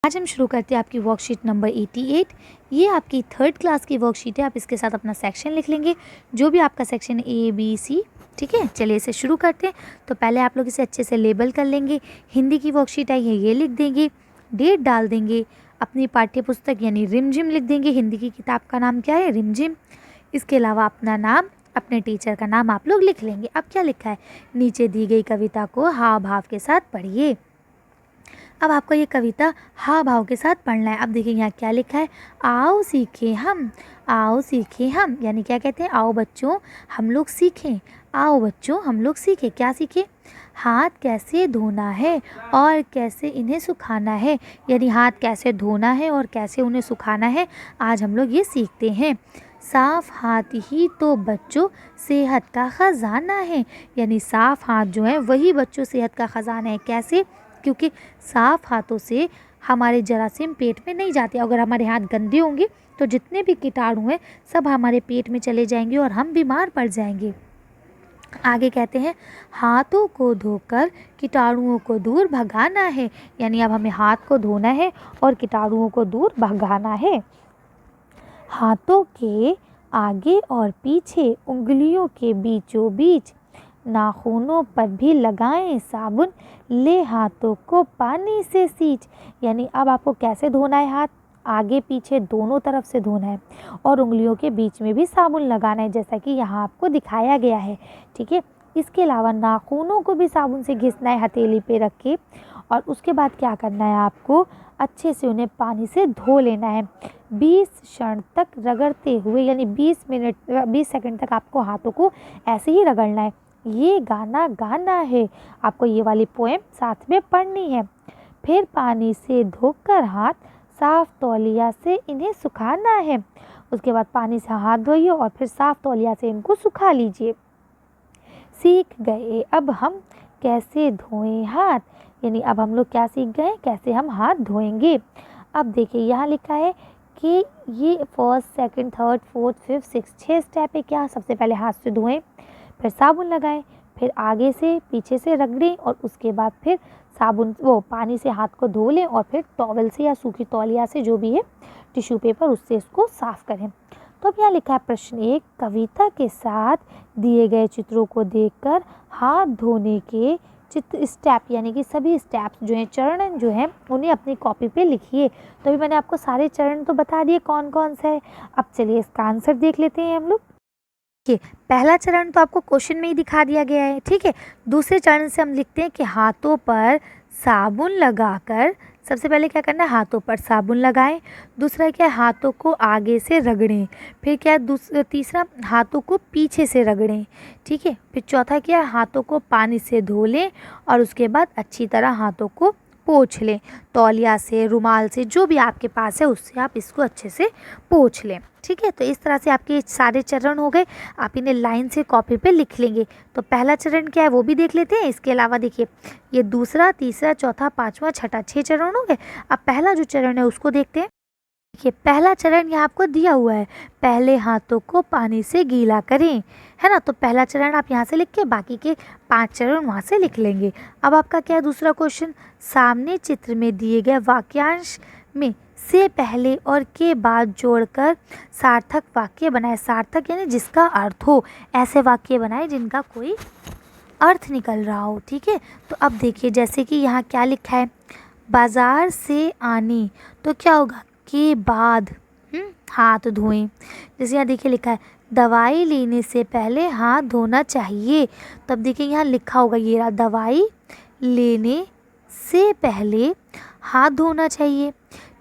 आज हम शुरू करते हैं आपकी वर्कशीट नंबर 88। ये आपकी 3rd क्लास की वर्कशीट है। आप इसके साथ अपना सेक्शन लिख लेंगे, जो भी आपका सेक्शन A B C। ठीक है, चलिए इसे शुरू करते हैं। तो पहले आप लोग इसे अच्छे से लेबल कर लेंगे। हिंदी की वर्कशीट है ये लिख देंगे, डेट डाल देंगे, अपनी पाठ्य पुस्तक यानी रिमझिम लिख देंगे। हिंदी की किताब का नाम क्या है? रिमझिम। इसके अलावा अपना नाम, अपने टीचर का नाम आप लोग लिख लेंगे। अब क्या लिखा है? नीचे दी गई कविता को हाव भाव के साथ पढ़िए। अब आपको ये कविता हाव भाव के साथ पढ़ना है। अब देखिए यहाँ क्या लिखा है, आओ सीखें हम, आओ सीखें हम, यानी क्या कहते हैं, आओ बच्चों हम लोग सीखें, आओ बच्चों हम लोग सीखें। क्या सीखें? हाथ कैसे धोना है और कैसे इन्हें सुखाना है, यानी हाथ कैसे धोना है और कैसे उन्हें सुखाना है, आज हम लोग ये सीखते हैं। साफ़ हाथ ही तो बच्चों सेहत का ख़जाना है, यानी साफ़ हाथ जो है वही बच्चों सेहत का ख़जाना है। कैसे? क्योंकि साफ़ हाथों से हमारे जरासीम पेट में नहीं जाते। अगर हमारे हाथ गंदे होंगे तो जितने भी कीटाणु हैं सब हमारे पेट में चले जाएंगे और हम बीमार पड़ जाएंगे। आगे कहते हैं, हाथों को धोकर कीटाणुओं को दूर भगाना है, यानी अब हमें हाथ को धोना है और कीटाणुओं को दूर भगाना है। हाथों के आगे और पीछे, उंगलियों के बीचों बीच, नाखूनों पर भी लगाएं साबुन, ले हाथों को पानी से सींच, यानी अब आपको कैसे धोना है, हाथ आगे पीछे दोनों तरफ से धोना है और उंगलियों के बीच में भी साबुन लगाना है, जैसा कि यहाँ आपको दिखाया गया है। ठीक है, इसके अलावा नाखूनों को भी साबुन से घिसना है हथेली पे रख के, और उसके बाद क्या करना है, आपको अच्छे से उन्हें पानी से धो लेना है 20 क्षण तक रगड़ते हुए, यानी 20 सेकंड तक आपको हाथों को ऐसे ही रगड़ना है। ये गाना गाना है, आपको ये वाली पोएम साथ में पढ़नी है। फिर पानी से धोकर हाथ साफ तौलिया से इन्हें सुखाना है। उसके बाद पानी से हाथ धोइए और फिर साफ तौलिया से इनको सुखा लीजिए। सीख गए अब हम कैसे धोएं हाथ, यानी अब हम लोग क्या सीख गए, कैसे हम हाथ धोएंगे। अब देखिए यहाँ लिखा है कि ये 1st, 2nd, 3rd, 4th, 5th, 6th 6 step है। क्या? सबसे पहले हाथ से धोएं, फिर साबुन लगाएं, फिर आगे से पीछे से रगड़ें और उसके बाद फिर पानी से हाथ को धो लें और फिर टॉवल से या सूखी तौलिया से, जो भी है टिश्यू पेपर, उससे इसको साफ़ करें। तो अब यहाँ लिखा है प्रश्न 1, कविता के साथ दिए गए चित्रों को देखकर हाथ धोने के चित्र स्टेप, यानी कि सभी स्टेप्स जो हैं, चरण जो हैं, उन्हें अपनी कॉपी पे लिखिए। तो अभी मैंने आपको सारे चरण तो बता दिए कौन कौन से है। अब चलिए इसका आंसर देख लेते हैं हम लोग। पहला चरण तो आपको क्वेश्चन में ही दिखा दिया गया है। ठीक है, दूसरे चरण से हम लिखते हैं कि हाथों पर साबुन लगाकर, सबसे पहले क्या करना है, हाथों पर साबुन लगाएं। दूसरा क्या है, हाथों को आगे से रगड़ें। फिर क्या है, तीसरा हाथों को पीछे से रगड़ें। ठीक है, फिर चौथा क्या है, हाथों को पानी से धो लें और उसके बाद अच्छी तरह हाथों को पोंछ लें, तौलिया से, रुमाल से, जो भी आपके पास है उससे आप इसको अच्छे से पोंछ लें। ठीक है, तो इस तरह से आपके सारे चरण हो गए। आप इन्हें लाइन से कॉपी पे लिख लेंगे। तो पहला चरण क्या है वो भी देख लेते हैं। इसके अलावा देखिए, ये दूसरा, तीसरा, चौथा, पाँचवा, छठा, 6 चरण हो गए। अब पहला जो चरण है उसको देखते हैं। देखिए, पहला चरण यहाँ आपको दिया हुआ है, पहले हाथों को पानी से गीला करें, है ना। तो पहला चरण आप यहाँ से लिख के बाकी के 5 चरण वहाँ से लिख लेंगे। अब आपका क्या है, दूसरा क्वेश्चन, सामने चित्र में दिए गए वाक्यांश में से पहले और के बाद जोड़कर सार्थक वाक्य बनाए। सार्थक यानी जिसका अर्थ हो, ऐसे वाक्य बनाए जिनका कोई अर्थ निकल रहा हो। ठीक है, तो अब देखिए, जैसे कि यहाँ क्या लिखा है, बाजार से आने, तो क्या होगा, के बाद हाथ धोएं। जैसे यहाँ देखिए लिखा है, दवाई लेने से पहले हाथ धोना चाहिए। तो अब देखिए यहाँ लिखा होगा, ये रहा, दवाई लेने से पहले हाथ धोना चाहिए।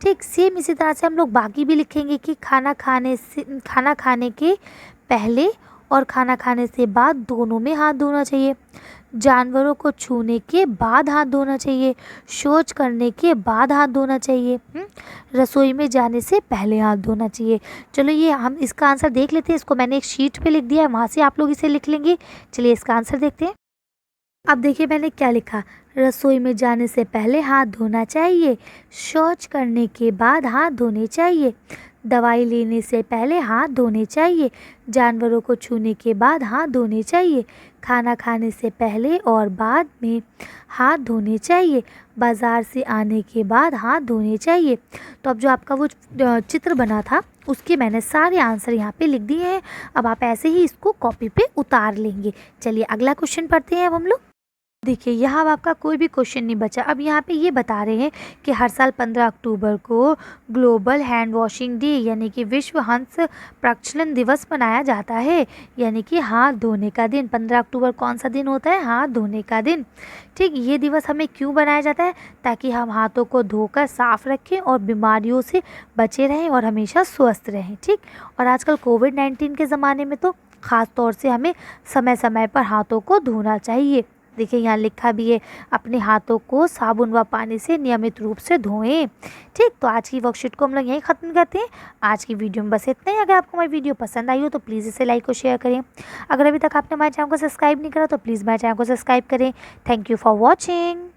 ठीक, सेम इसी तरह से हम लोग बाकी भी लिखेंगे कि खाना खाने के पहले और खाना खाने से बाद दोनों में हाथ धोना चाहिए। जानवरों को छूने के बाद हाथ धोना चाहिए। शौच करने के बाद हाथ धोना चाहिए। रसोई में जाने से पहले हाथ धोना चाहिए। चलो ये हम इसका आंसर देख लेते हैं। इसको मैंने एक शीट पे लिख दिया है, वहाँ से आप लोग इसे लिख लेंगे। चलिए इसका आंसर देखते हैं। अब देखिए मैंने क्या लिखा, रसोई में जाने से पहले हाथ धोना चाहिए, शौच करने के बाद हाथ धोने चाहिए, दवाई लेने से पहले हाथ धोने चाहिए। जानवरों को छूने के बाद हाथ धोने चाहिए। खाना खाने से पहले और बाद में हाथ धोने चाहिए। बाज़ार से आने के बाद हाथ धोने चाहिए। तो अब जो आपका वो चित्र बना था उसके मैंने सारे आंसर यहाँ पे लिख दिए हैं। अब आप ऐसे ही इसको कॉपी पे उतार लेंगे। चलिए अगला क्वेश्चन पढ़ते हैं अब हम लोग। देखिए यहाँ अब आपका कोई भी क्वेश्चन नहीं बचा। अब यहाँ पे ये बता रहे हैं कि हर साल 15 अक्टूबर को ग्लोबल हैंड वॉशिंग डे यानी कि विश्व हंस प्रक्षालन दिवस मनाया जाता है। यानी कि हाथ धोने का दिन। 15 अक्टूबर कौन सा दिन होता है? हाथ धोने का दिन। ठीक, ये दिवस हमें क्यों बनाया जाता है? ताकि हम हाथों को धोकर साफ रखें और बीमारियों से बचे रहें और हमेशा स्वस्थ रहें। ठीक, और आजकल कोविड-19 के ज़माने में तो ख़ास तौर से हमें समय समय पर हाथों को धोना चाहिए। देखिए यहाँ लिखा भी है, अपने हाथों को साबुन व पानी से नियमित रूप से धोएं। ठीक, तो आज की वर्कशीट को हम लोग यहीं ख़त्म करते हैं। आज की वीडियो में बस इतना ही। अगर आपको हमारी वीडियो पसंद आई हो तो प्लीज़ इसे लाइक और शेयर करें। अगर अभी तक आपने हमारे चैनल को सब्सक्राइब नहीं करा तो प्लीज़ हमारे चैनल को सब्सक्राइब करें। Thank you for watching.